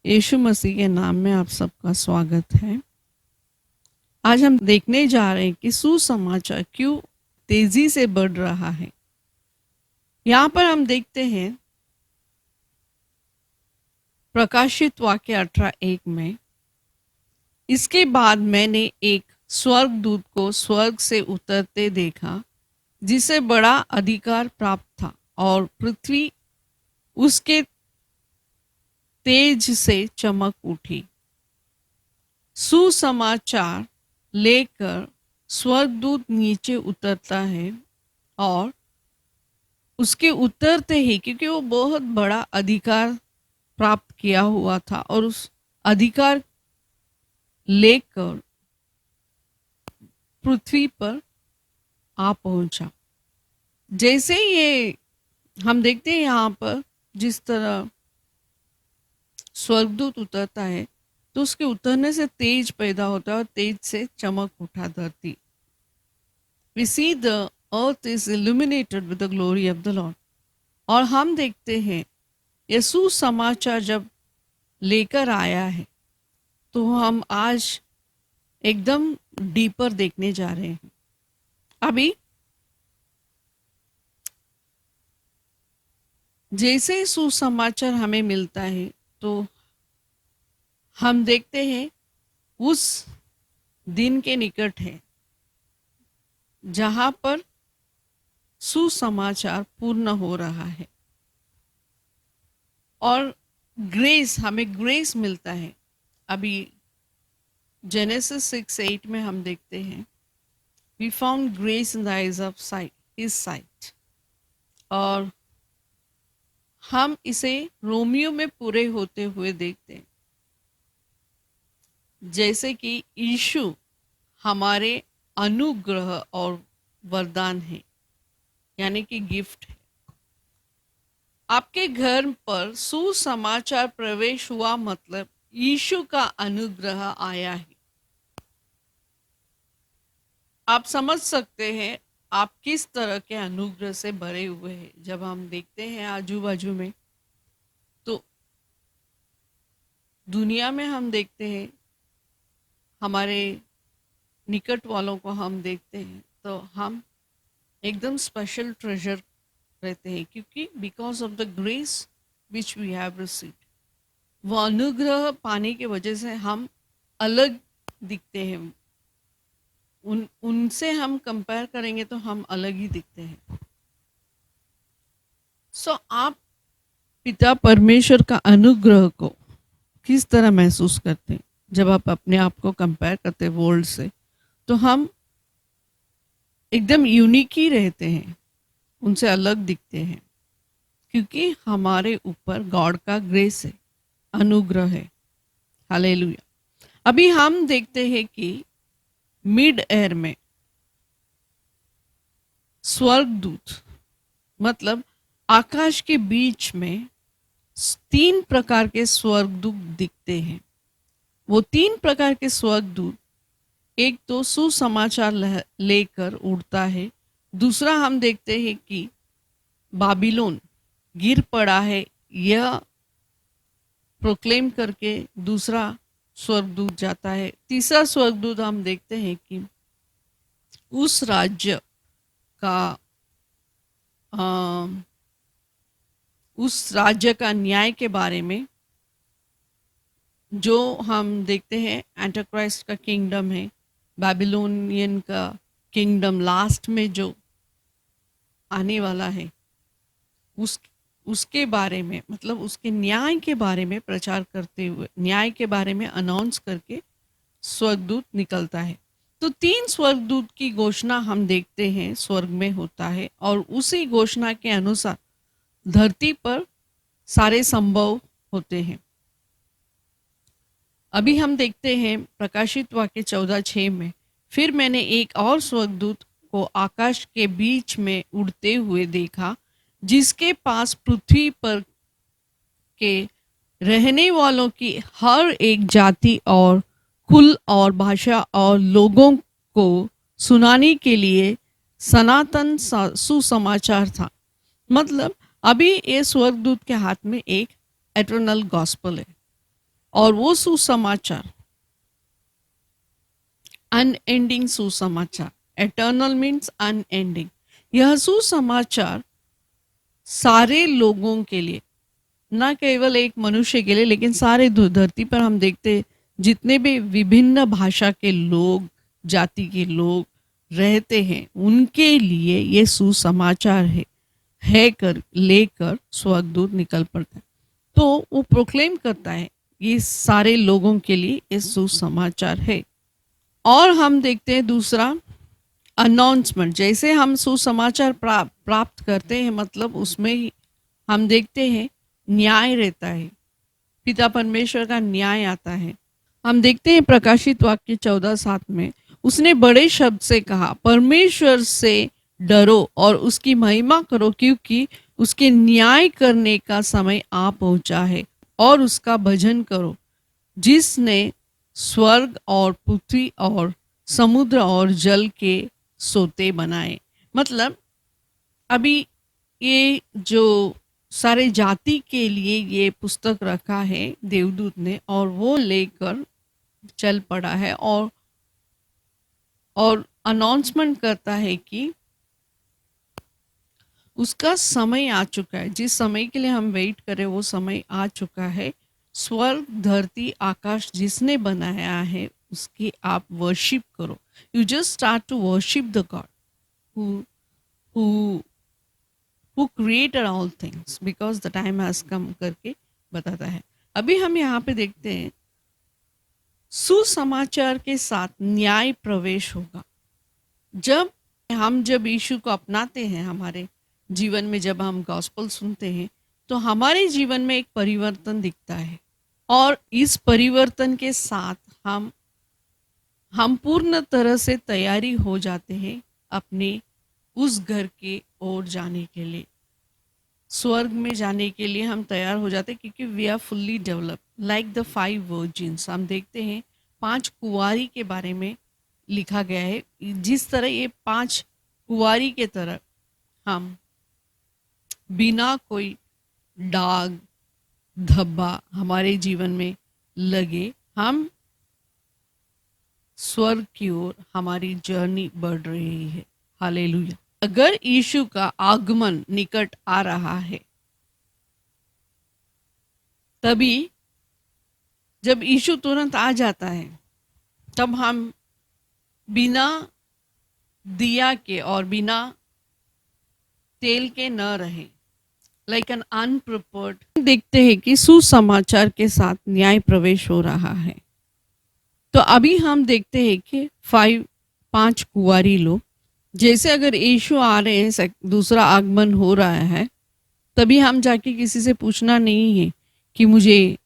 यीशु मसीह के नाम में आप सबका स्वागत है। आज हम देखने जा रहे हैं कि सुसमाचार क्यों तेजी से बढ़ रहा है। यहाँ पर हम देखते हैं प्रकाशित वाक्य 18:1 में, इसके बाद मैंने एक स्वर्गदूत को स्वर्ग से उतरते देखा, जिसे बड़ा अधिकार प्राप्त था और पृथ्वी उसके तेज से चमक उठी। सुसमाचार लेकर स्वर्गदूत नीचे उतरता है और उसके उतरते ही, क्योंकि वो बहुत बड़ा अधिकार प्राप्त किया हुआ था और उस अधिकार लेकर पृथ्वी पर आ पहुंचा। जैसे ये हम देखते हैं यहाँ पर जिस तरह स्वर्गदूत उतरता है तो उसके उतरने से तेज पैदा होता है और तेज से चमक उठा धरती। We see the earth is illuminated with the glory of the Lord। और हम देखते हैं यीशु समाचार जब लेकर आया है तो हम आज एकदम डीपर देखने जा रहे हैं। अभी जैसे सुसमाचार हमें मिलता है तो हम देखते हैं उस दिन के निकट है जहां पर सुसमाचार पूर्ण हो रहा है और ग्रेस, हमें ग्रेस मिलता है। अभी जेनेसिस 6:8 में हम देखते हैं, we found grace in the eyes of his sight. और हम इसे रोमियो में पूरे होते हुए देखते हैं, जैसे कि यीशु हमारे अनुग्रह और वरदान है, यानी कि गिफ्ट है। आपके घर पर सुसमाचार प्रवेश हुआ मतलब यीशु का अनुग्रह आया है। आप समझ सकते हैं आप किस तरह के अनुग्रह से भरे हुए हैं। जब हम देखते हैं आजू बाजू में तो दुनिया में हम देखते हैं, हमारे निकट वालों को हम देखते हैं तो हम एकदम स्पेशल ट्रेजर रहते हैं, क्योंकि because of the grace which we have received, वो अनुग्रह पाने की वजह से हम अलग दिखते हैं। उनसे हम कंपेयर करेंगे तो हम अलग ही दिखते हैं। सो आप पिता परमेश्वर का अनुग्रह को किस तरह महसूस करते हैं? जब आप अपने आप को कंपेयर करते हैं वर्ल्ड से तो हम एकदम यूनिक ही रहते हैं, उनसे अलग दिखते हैं, क्योंकि हमारे ऊपर गॉड का ग्रेस है, अनुग्रह है। हालेलुया। अभी हम देखते हैं कि मिड एयर में स्वर्गदूत, मतलब आकाश के बीच में 3 प्रकार के स्वर्गदूत दिखते हैं। वो 3 प्रकार के स्वर्गदूत, एक तो सुसमाचार लेकर उड़ता है, दूसरा हम देखते हैं कि बाबिलोन गिर पड़ा है यह प्रोक्लेम करके दूसरा स्वर्गदूत जाता है। तीसरा स्वर्गदूत हम देखते हैं कि उस राज्य का न्याय के बारे में, जो हम देखते हैं एंटिक्राइस्ट का किंगडम है, बेबीलोनियन का किंगडम लास्ट में जो आने वाला है, उसके बारे में, मतलब उसके न्याय के बारे में प्रचार करते हुए, न्याय के बारे में अनाउंस करके स्वर्गदूत निकलता है। तो 3 स्वर्गदूत की घोषणा हम देखते हैं स्वर्ग में होता है और उसी घोषणा के अनुसार धरती पर सारे संभव होते हैं। अभी हम देखते हैं प्रकाशित वाक्य 14:6 में, फिर मैंने एक और स्वर्गदूत को आकाश के बीच में उड़ते हुए देखा, जिसके पास पृथ्वी पर के रहने वालों की हर एक जाति और कुल और भाषा और लोगों को सुनाने के लिए सनातन सुसमाचार था। मतलब अभी ये स्वर्गदूत के हाथ में एक एटर्नल गॉस्पेल है, और वो सुसमाचार अनएंडिंग सुसमाचार, एटर्नल मीन्स अनएंडिंग, यह सुसमाचार सारे लोगों के लिए, ना केवल एक मनुष्य के लिए, लेकिन सारे धरती पर हम देखते हैं जितने भी विभिन्न भाषा के लोग, जाति के लोग रहते हैं, उनके लिए ये सुसमाचार है कर लेकर स्वर्गदूत निकल पड़ता है। तो वो प्रोक्लेम करता है ये सारे लोगों के लिए ये सुसमाचार है। और हम देखते हैं दूसरा अनाउंसमेंट, जैसे हम सुसमाचार प्राप्त करते हैं, मतलब उसमें ही हम देखते हैं न्याय रहता है, पिता परमेश्वर का न्याय आता है। हम देखते हैं प्रकाशित वाक्य 14:7 में उसने बड़े शब्द से कहा, परमेश्वर से डरो और उसकी महिमा करो, क्योंकि उसके न्याय करने का समय आ पहुंचा है, और उसका भजन करो जिसने स्वर्ग और पृथ्वी और समुद्र और जल के सोते बनाए। मतलब अभी ये जो सारे जाति के लिए ये पुस्तक रखा है देवदूत ने, और वो लेकर चल पड़ा है और अनाउंसमेंट करता है कि उसका समय आ चुका है। जिस समय के लिए हम वेट करें वो समय आ चुका है। स्वर्ग धरती आकाश जिसने बनाया है उसकी आप वर्शिप करो। You just start to worship the God who created all things because the time has come करके बताता है। अभी हम यहाँ पे देखते हैं सुसमाचार के साथ न्याय प्रवेश होगा। जब यीशु को अपनाते हैं हमारे जीवन में, जब हम गॉस्पेल सुनते हैं, तो हमारे जीवन में एक परिवर्तन दिखता है, और इस परिवर्तन के साथ हम पूर्ण तरह से तैयारी हो जाते हैं अपने उस घर के ओर जाने के लिए, स्वर्ग में जाने के लिए हम तैयार हो जाते हैं, क्योंकि we are fully develop like the 5 virgins. हम देखते हैं 5 कुंवारी के बारे में लिखा गया है, जिस तरह ये 5 कुंवारी के तरह हम बिना कोई दाग धब्बा हमारे जीवन में लगे, हम स्वर्ग की ओर हमारी जर्नी बढ़ रही है। हालेलुया। अगर यीशु का आगमन निकट आ रहा है, तभी जब यीशु तुरंत आ जाता है, तब हम बिना दिया के और बिना तेल के न रहे, लाइक एन अनप्रिपेयर्ड। देखते हैं कि सुसमाचार के साथ न्याय प्रवेश हो रहा है। तो अभी हम देखते हैं कि 5 कुंवारी लोग, जैसे अगर यीशु आ रहे हैं, दूसरा आगमन हो रहा है, तभी हम जाके किसी से पूछना नहीं है कि मुझे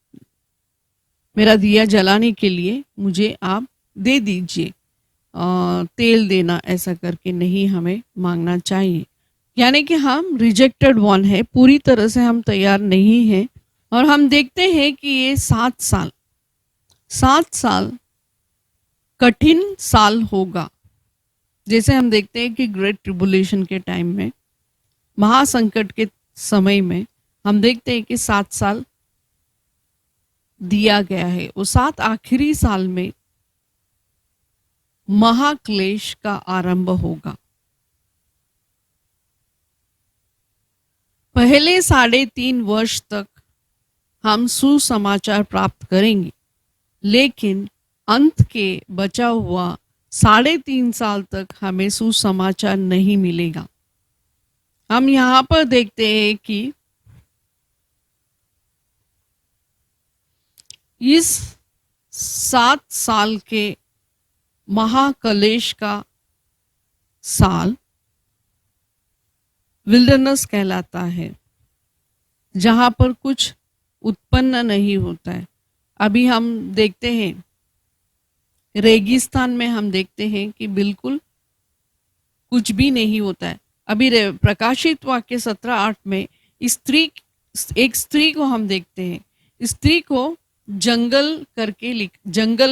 मेरा दिया जलाने के लिए मुझे आप दे दीजिए, तेल देना, ऐसा करके नहीं हमें मांगना चाहिए। यानी कि हम रिजेक्टेड वन है, पूरी तरह से हम तैयार नहीं हैं। और हम देखते हैं कि ये 7 साल कठिन साल होगा। जैसे हम देखते हैं कि ग्रेट ट्रिबुलेशन के टाइम में, महासंकट के समय में, हम देखते हैं कि 7 साल दिया गया है। वो 7 आखिरी साल में महाक्लेश का आरंभ होगा। पहले 3.5 वर्ष तक हम सुसमाचार प्राप्त करेंगे, लेकिन अंत के बचा हुआ 3.5 साल तक हमें सुसमाचार नहीं मिलेगा। हम यहाँ पर देखते हैं कि इस 7 साल के महाकलेश का साल विल्डरनेस कहलाता है, जहाँ पर कुछ उत्पन्न नहीं होता है। अभी हम देखते हैं रेगिस्तान में, हम देखते हैं कि बिल्कुल कुछ भी नहीं होता है। अभी प्रकाशित वाक्य 17:8 में एक स्त्री को हम देखते हैं। स्त्री को जंगल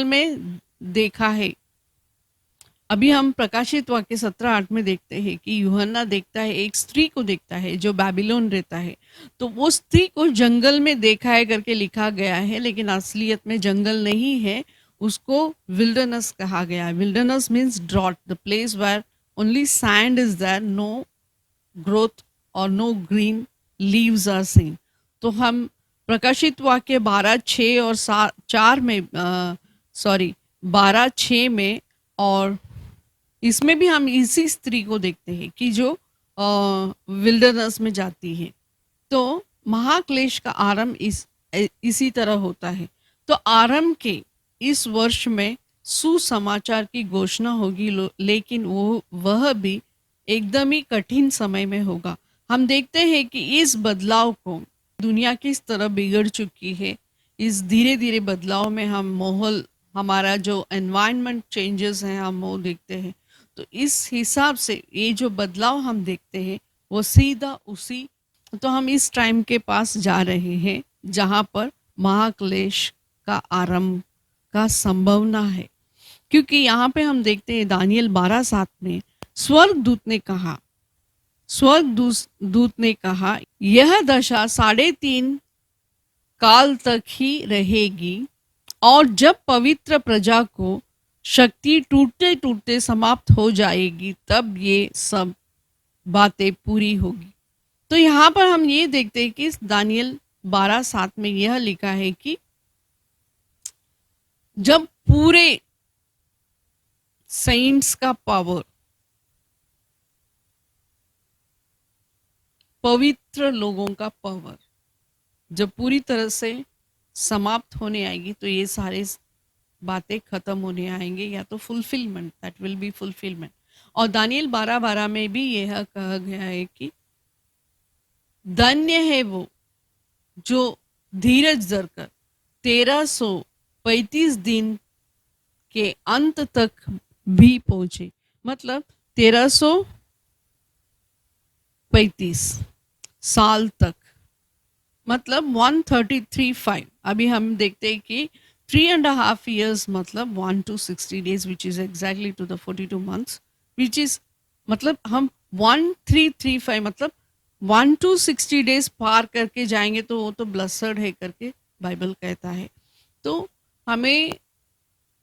में देखा है, अभी हम प्रकाशित वाक्य 17:8 में देखते हैं कि यूहन्ना देखता है, एक स्त्री को देखता है जो बेबीलोन रहता है। तो वो स्त्री को जंगल में देखा है करके लिखा गया है, लेकिन असलियत में जंगल नहीं है, उसको विल्डरनेस कहा गया है। Wilderness means drought, the place where only sand is there, no growth और no green leaves are seen. तो हम प्रकाशित वाक्य 12:6 और 4 में, सॉरी 12:6 में, और इसमें भी हम इसी स्त्री को देखते हैं कि जो विल्डरनेस में जाती है। तो महाक्लेश का आरंभ इसी तरह होता है। तो आरंभ के इस वर्ष में सुसमाचार की घोषणा होगी, लेकिन वह भी एकदम ही कठिन समय में होगा। हम देखते हैं कि इस बदलाव को दुनिया किस तरह बिगड़ चुकी है। इस धीरे धीरे बदलाव में हम माहौल, हमारा जो एनवायरनमेंट चेंजेस हैं, हम वो देखते हैं। तो इस हिसाब से ये जो बदलाव हम देखते हैं वो सीधा उसी, तो हम इस टाइम के पास जा रहे हैं जहाँ पर महाक्लेश का आरंभ का संभावना है। क्योंकि यहाँ पे हम देखते हैं दानियल 12:7 में स्वर्गदूत ने कहा यह दशा 3.5 काल तक ही रहेगी, और जब पवित्र प्रजा को शक्ति टूटते टूटते समाप्त हो जाएगी तब ये सब बातें पूरी होगी। तो यहाँ पर हम ये देखते हैं कि दानियल 12:7 में यह लिखा है कि जब पूरे सेंट्स का पावर, पवित्र लोगों का पावर जब पूरी तरह से समाप्त होने आएगी, तो ये सारे बातें खत्म होने आएंगे, या तो fulfilment, that will be fulfilment. और दानियल 12:12 में भी यह कहा गया है कि धन्य है वो जो धीरज धरकर 1335 दिन के अंत तक भी पहुंचे। मतलब 1335 साल तक, मतलब 133.5। अभी हम देखते हैं कि 3.5 years मतलब 1 to 60 days, which is exactly to the 42 months, which is मतलब हम 1335 मतलब 1 to 60 days पार करके जाएंगे तो वो तो ब्लेस्ड है करके बाइबल कहता है। तो हमें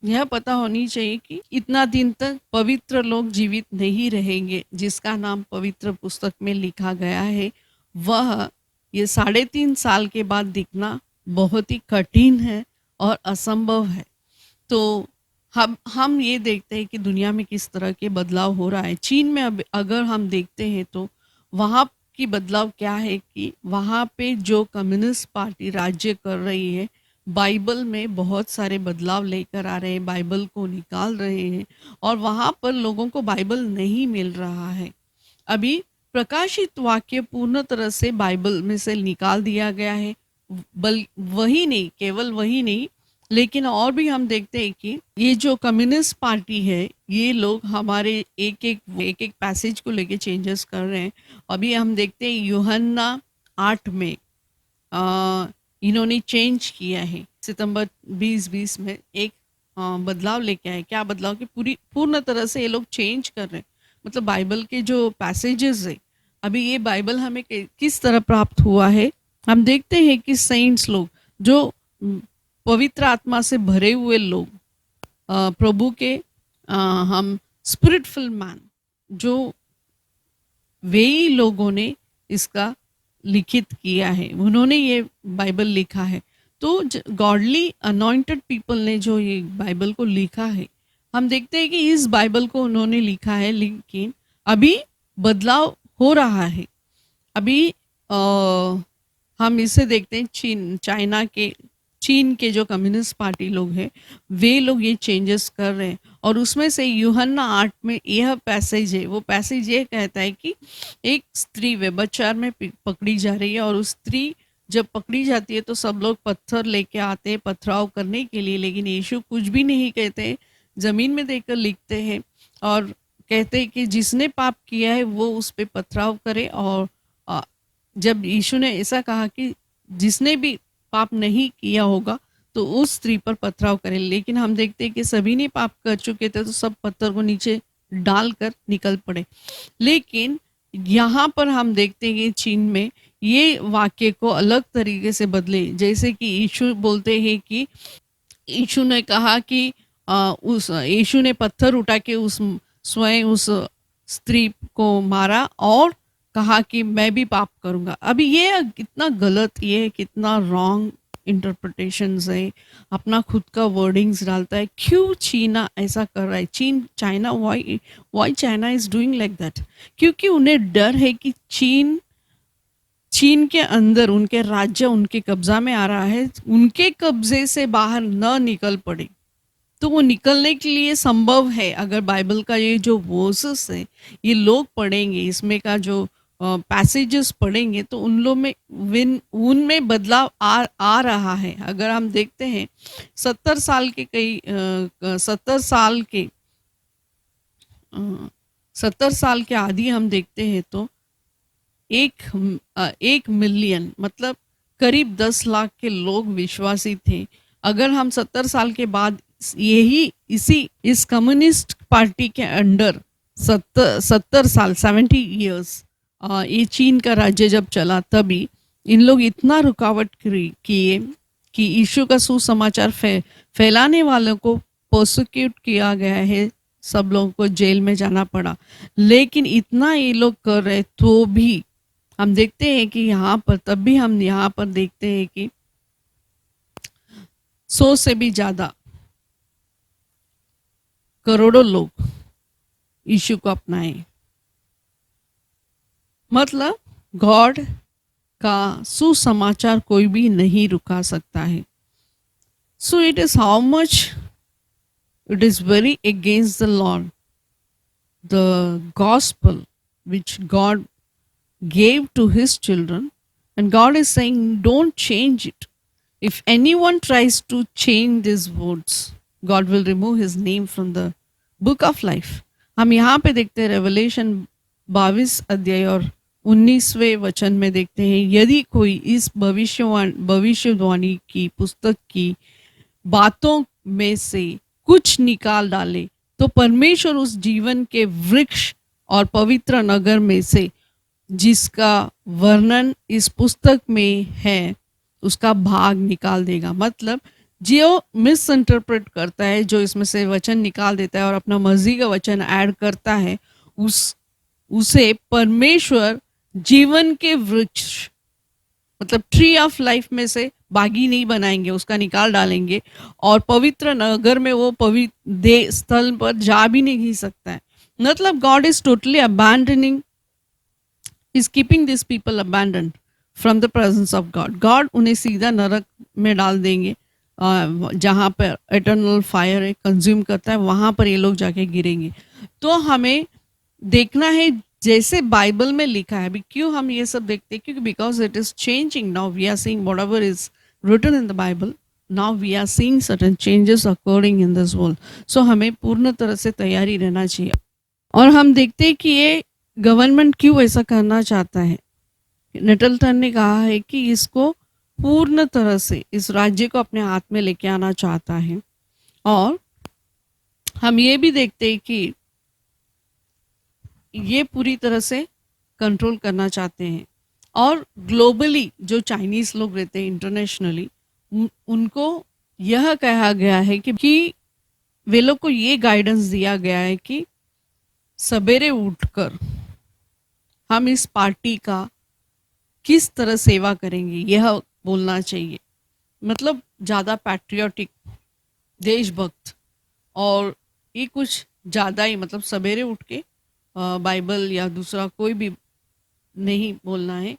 यह पता होनी चाहिए कि इतना दिन तक पवित्र लोग जीवित नहीं रहेंगे, जिसका नाम पवित्र पुस्तक में लिखा गया है। वह ये 3.5 साल के बाद दिखना बहुत ही कठिन है और असंभव है। तो हम ये देखते हैं कि दुनिया में किस तरह के बदलाव हो रहा है। चीन में अब अगर हम देखते हैं तो वहाँ की बदलाव क्या है कि वहाँ पे जो कम्युनिस्ट पार्टी राज्य कर रही है, बाइबल में बहुत सारे बदलाव लेकर आ रहे हैं, बाइबल को निकाल रहे हैं, और वहाँ पर लोगों को बाइबल नहीं मिल रहा है। अभी प्रकाशित वाक्य पूर्ण तरह से बाइबल में से निकाल दिया गया है। वही नहीं, केवल वही नहीं, लेकिन और भी हम देखते हैं कि ये जो कम्युनिस्ट पार्टी है, ये लोग हमारे एक एक पैसेज को लेके चेंजेस कर रहे हैं। अभी हम देखते हैं यूहन्ना 8 में इन्होंने चेंज किया है। सितंबर 2020 में एक बदलाव लेके आए। क्या बदलाव? कि पूर्ण तरह से ये लोग चेंज कर रहे हैं। मतलब बाइबल के जो पैसेजेस है, अभी ये बाइबल हमें किस तरह प्राप्त हुआ है, हम देखते हैं कि सेंट्स लोग, जो पवित्र आत्मा से भरे हुए लोग, प्रभु के हम स्पिरिटफुल मैन, जो वे ही लोगों ने इसका लिखित किया है, उन्होंने ये बाइबल लिखा है। तो गॉडली अनॉइंटेड पीपल ने जो ये बाइबल को लिखा है, हम देखते हैं कि इस बाइबल को उन्होंने लिखा है, लेकिन अभी बदलाव हो रहा है। अभी हम इसे देखते हैं चीन के जो कम्युनिस्ट पार्टी लोग हैं, वे लोग ये चेंजेस कर रहे हैं। और उसमें से यूहन्ना 8 में यह पैसेज है, वो पैसेज ये कहता है कि एक स्त्री व्यभिचार में पकड़ी जा रही है, और उस स्त्री जब पकड़ी जाती है तो सब लोग पत्थर लेके आते हैं पथराव करने के लिए, लेकिन यीशु कुछ भी नहीं कहते, ज़मीन में देखकर लिखते हैं और कहते हैं कि जिसने पाप किया है वो उस पर पथराव करे। और जब यीशु ने ऐसा कहा कि जिसने भी पाप नहीं किया होगा तो उस स्त्री पर पथराव करें। लेकिन हम देखते हैं कि सभी ने पाप कर चुके थे, तो सब पत्थर को नीचे डालकर निकल पड़े। लेकिन यहाँ पर हम देखते हैं कि चीन में ये वाक्य को अलग तरीके से बदले। जैसे कि यीशु बोलते हैं कि यीशु ने कहा कि उस यीशु ने पत्थर उठा के स्वयं उस स्त्री को मारा और कहा कि मैं भी पाप करूंगा। अभी ये कितना गलत, ये कितना रॉन्ग इंटरप्रिटेशंस है, अपना खुद का वर्डिंग्स डालता है। क्यों चीना ऐसा कर रहा है? China why China is doing like that? क्योंकि उन्हें डर है कि चीन के अंदर उनके राज्य उनके कब्जा में आ रहा है, उनके कब्जे से बाहर न निकल पड़े। तो वो निकलने के लिए संभव है। अगर बाइबल का ये जो वर्सेस है ये लोग पढ़ेंगे, इसमें का जो पैसेजेस पढ़ेंगे, तो उनमें बदलाव आ रहा है। अगर हम देखते हैं 70 साल के 70 साल के आदि हम देखते हैं तो 1 मिलियन मतलब करीब 10 लाख के लोग विश्वासी थे। अगर हम 70 साल के बाद इस कम्युनिस्ट पार्टी के अंडर 70 साल 70 इयर्स ये चीन का राज्य जब चला, तभी इन लोग इतना रुकावट किए कि यीशु का सुसमाचार फैलाने वालों को प्रोसिक्यूट किया गया है, सब लोगों को जेल में जाना पड़ा। लेकिन इतना ये लोग कर रहे तो भी हम देखते हैं कि हम यहाँ पर देखते हैं कि 100 से भी ज्यादा करोड़ों लोग यीशु को अपनाए। मतलब गॉड का सुसमाचार कोई भी नहीं रुका सकता है। So it is how much it is very against the Lord, the gospel which God gave to his children, and God is saying don't change it. If anyone tries to change these words, God will remove his name from the book of life. हम यहाँ पे देखते हैं revelation 22 अध्याय और 19वें वचन में देखते हैं, यदि कोई इस भविष्यवाणी की पुस्तक की बातों में से कुछ निकाल डाले तो परमेश्वर उस जीवन के वृक्ष और पवित्र नगर में से जिसका वर्णन इस पुस्तक में है उसका भाग निकाल देगा। मतलब जो मिस इंटरप्रेट करता है, जो इसमें से वचन निकाल देता है और अपना मर्जी का वचन ऐड करता है, उसे परमेश्वर जीवन के वृक्ष मतलब ट्री ऑफ लाइफ में से बागी नहीं बनाएंगे, उसका निकाल डालेंगे और पवित्र नगर में वो पवित्र स्थल पर जा भी नहीं सकता है। मतलब God is totally abandoning, is keeping these people abandoned from the presence of God. God उन्हें सीधा नरक में डाल देंगे, जहाँ पर eternal fire है, कंज्यूम करता है, वहाँ पर ये लोग जाके गिरेंगे। तो हमें देखना है जैसे बाइबल में लिखा है। अभी क्यों हम ये सब देखते हैं? क्योंकि because it is changing now, we are seeing whatever is written in the Bible, now we are seeing certain changes according in this world. So हमें पूर्ण तरह से तैयारी रहना चाहिए। और हम देखते हैं कि ये गवर्नमेंट क्यों ऐसा करना चाहता है। नेटलटन ने कहा है कि इसको पूर्ण तरह से इस राज्य को अपने हाथ में लेके आना चाहता है। और हम ये भी देखते हैं कि ये पूरी तरह से कंट्रोल करना चाहते हैं। और ग्लोबली जो चाइनीज लोग रहते हैं इंटरनेशनली, उनको यह कहा गया है कि वे लोग को ये गाइडेंस दिया गया है कि सवेरे उठकर हम इस पार्टी का किस तरह सेवा करेंगे, यह बोलना चाहिए। मतलब ज़्यादा पैट्रियोटिक, देशभक्त और ये कुछ ज़्यादा ही, मतलब सवेरे उठ के बाइबल या दूसरा कोई भी नहीं बोलना है,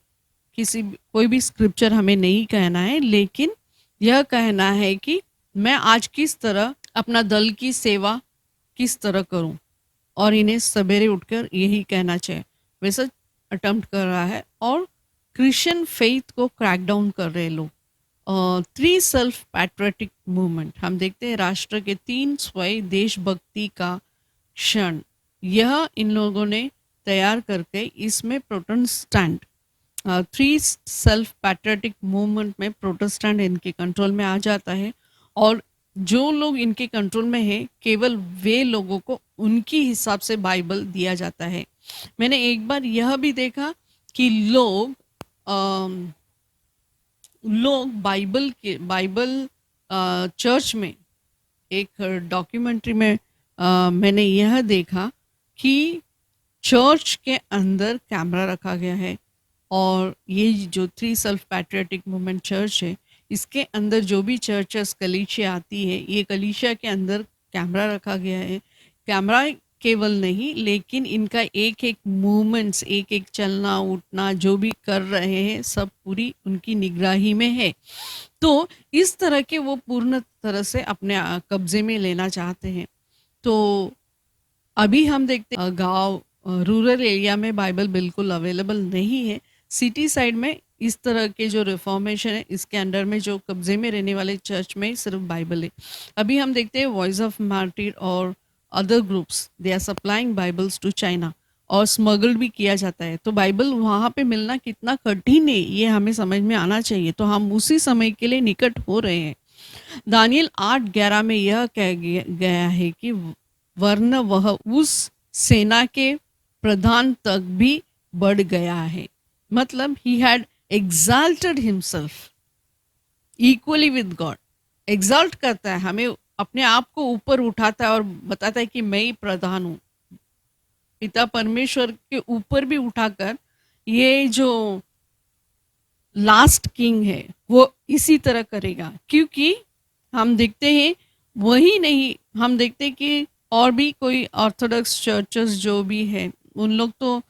कोई भी स्क्रिप्चर हमें नहीं कहना है, लेकिन यह कहना है कि मैं आज किस तरह अपना दल की सेवा किस तरह करूं, और इन्हें सवेरे उठकर यही कहना चाहिए। वैसा अटेम्प्ट कर रहा है और क्रिश्चियन फेथ को क्रैक डाउन कर रहे लोग। 3 सेल्फ पैट्रियोटिक मूवमेंट हम देखते हैं, राष्ट्र के 3 स्वयं देशभक्ति का क्षण, यह इन लोगों ने तैयार करके इसमें प्रोटेस्टेंट 3 सेल्फ पैट्रियोटिक मूवमेंट में प्रोटेस्टेंट इनके कंट्रोल में आ जाता है और जो लोग इनके कंट्रोल में है केवल वे लोगों को उनकी हिसाब से बाइबल दिया जाता है। मैंने एक बार यह भी देखा कि अम, लोग बाइबल चर्च में एक डॉक्यूमेंट्री में मैंने यह देखा कि चर्च के अंदर कैमरा रखा गया है और ये जो three self patriotic movement church है इसके अंदर जो भी चर्चेस कलीसिया आती है ये कलीसिया के अंदर कैमरा रखा गया है। कैमरा केवल नहीं लेकिन इनका एक एक मूवमेंट्स एक एक चलना उठना जो भी कर रहे हैं सब पूरी उनकी निगरानी में है। तो इस तरह के वो पूर्ण तरह से अपने कब्जे में लेना चाहते हैं। तो अभी हम देखते हैं गांव रूरल एरिया में बाइबल बिल्कुल अवेलेबल नहीं है। सिटी साइड में इस तरह के जो रिफॉर्मेशन है इसके अंडर में जो कब्जे में रहने वाले चर्च में सिर्फ बाइबल है। अभी हम देखते हैं वॉइस ऑफ मार्टिर और other groups they are supplying Bibles to China और स्मगल भी किया जाता है। तो बाइबल वहाँ पे मिलना कितना कठिन है ये हमें समझ में आना चाहिए। तो हम उसी समय के लिए निकट हो रहे हैं। दानियल 8:11 में यह कह गया है कि वरन वह उस सेना के प्रधान तक भी बढ़ गया है। मतलब he had exalted himself equally with God. Exalt करता है, हमें अपने आप को ऊपर उठाता है और बताता है कि मैं ही प्रधान हूँ। पिता परमेश्वर के ऊपर भी उठाकर ये जो लास्ट किंग है वो इसी तरह करेगा। क्योंकि हम देखते हैं वही नहीं, हम देखते हैं कि और भी कोई ऑर्थोडॉक्स चर्चेस जो भी है उन लोग तो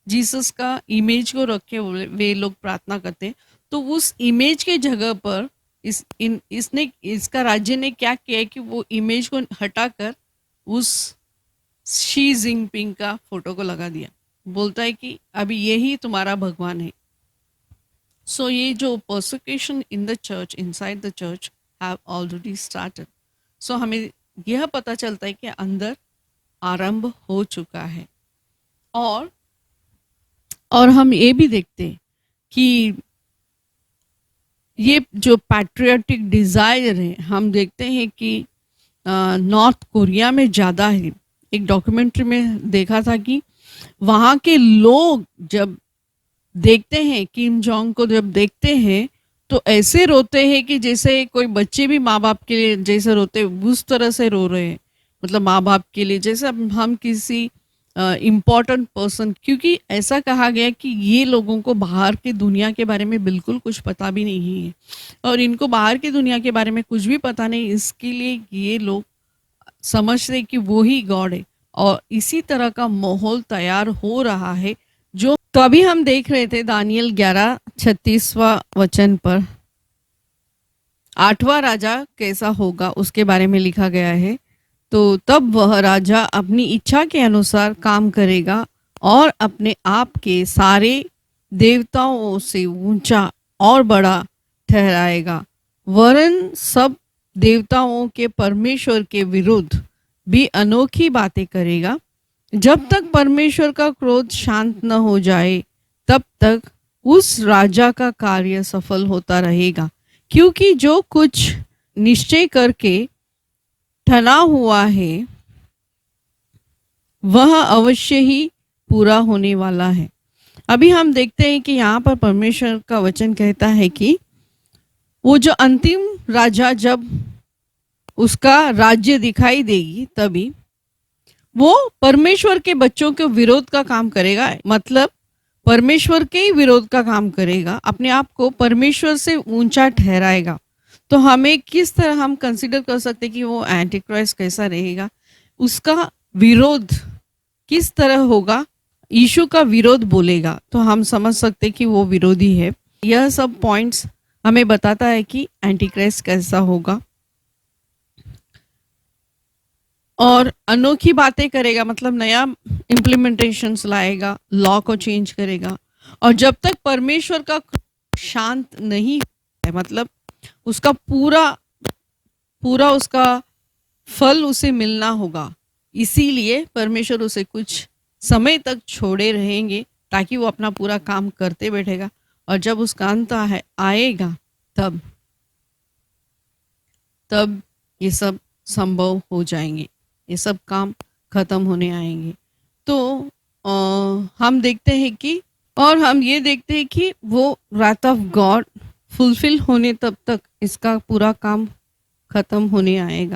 जीसस का इमेज को रखे वे लोग प्रार्थना करते। तो उस इमेज के जगह पर इसका राज्य ने क्या किया है कि वो इमेज को हटाकर उस शी जिनपिंग का फोटो को लगा दिया। बोलता है कि अभी यही तुम्हारा भगवान है। सो ये जो persecution in the church inside the church have already started. So हमें यह पता चलता है कि अंदर आरंभ हो चुका है। और हम ये भी देखते हैं कि ये जो पैट्रियोटिक डिज़ायर है हम देखते हैं कि नॉर्थ कोरिया में ज़्यादा है। एक डॉक्यूमेंट्री में देखा था कि वहाँ के लोग जब देखते हैं किम जोंग को, जब देखते हैं तो ऐसे रोते हैं कि जैसे कोई बच्चे भी माँ बाप के लिए जैसे रोते उस तरह से रो रहे हैं। मतलब माँ बाप के लिए जैसे हम किसी इम्पॉर्टेंट पर्सन, क्योंकि ऐसा कहा गया कि ये लोगों को बाहर की दुनिया के बारे में बिल्कुल कुछ पता भी नहीं है और इनको बाहर की दुनिया के बारे में कुछ भी पता नहीं, इसके लिए ये लोग समझते कि वो ही गॉड है। और इसी तरह का माहौल तैयार हो रहा है। जो तो अभी हम देख रहे थे दानियल 11:36 वचन पर 8वां राजा कैसा होगा उसके बारे में लिखा गया है। तो तब वह राजा अपनी इच्छा के अनुसार काम करेगा और अपने आप के सारे देवताओं से ऊंचा और बड़ा ठहराएगा, वरन सब देवताओं के परमेश्वर के विरुद्ध भी अनोखी बातें करेगा। जब तक परमेश्वर का क्रोध शांत न हो जाए तब तक उस राजा का कार्य सफल होता रहेगा, क्योंकि जो कुछ निश्चय करके ठना हुआ है वह अवश्य ही पूरा होने वाला है। अभी हम देखते हैं कि यहाँ पर परमेश्वर का वचन कहता है कि वो जो अंतिम राजा जब उसका राज्य दिखाई देगी तभी वो परमेश्वर के बच्चों के विरोध का काम करेगा। मतलब परमेश्वर के ही विरोध का काम करेगा, अपने आप को परमेश्वर से ऊंचा ठहराएगा। तो हमें किस तरह हम कंसीडर कर सकते कि वो एंटी क्राइस्ट कैसा रहेगा, उसका विरोध किस तरह होगा, यीशु का विरोध बोलेगा तो हम समझ सकते कि वो विरोधी है। यह सब पॉइंट्स हमें बताता है कि एंटी क्राइस्ट कैसा होगा और अनोखी बातें करेगा। मतलब नया इम्प्लीमेंटेशंस लाएगा, लॉ को चेंज करेगा। और जब तक परमेश्वर का शांत नहीं है, मतलब उसका पूरा उसका फल उसे मिलना होगा, इसीलिए परमेश्वर उसे कुछ समय तक छोड़े रहेंगे ताकि वो अपना पूरा काम करते बैठेगा। और जब उसका अंत आएगा तब तब ये सब संभव हो जाएंगे, ये सब काम खत्म होने आएंगे। तो हम देखते हैं कि और हम ये देखते हैं कि वो रात ऑफ गॉड फुलफिल होने तब तक इसका पूरा काम खत्म होने आएगा।